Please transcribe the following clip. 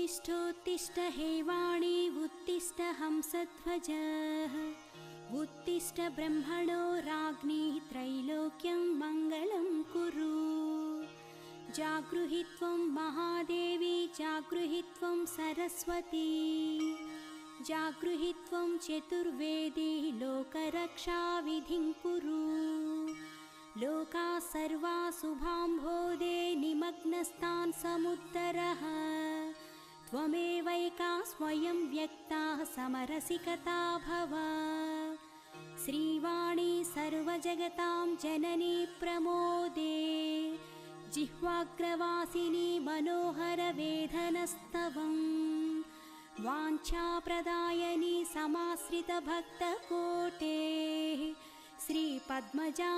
उत्तिष्ठोत्तिष्ठ हे वाणी उत्तिष्ठ हंसध्वजः उत्तिष्ठ ब्रह्मणो राज्ञी त्रैलोक्यं मङ्गलं कुरु। जागृहि त्वं महादेवी जागृहि त्वं सरस्वती जागृहि त्वं चतुर्वेदी लोकरक्षाविधिं कुरु। लोकाः सर्वाः शुभाम्भोदे निमग्नस्तान् समुद्धरः त्वमेवैका स्वयं व्यक्ता समरसिकता भव। श्रीवाणी सर्वजगतां जननी प्रमोदे जिह्वाग्रवासिनी मनोहरवेदनस्तवं वाञ्छाप्रदायिनी समाश्रितभक्तकोटे श्रीपद्मजा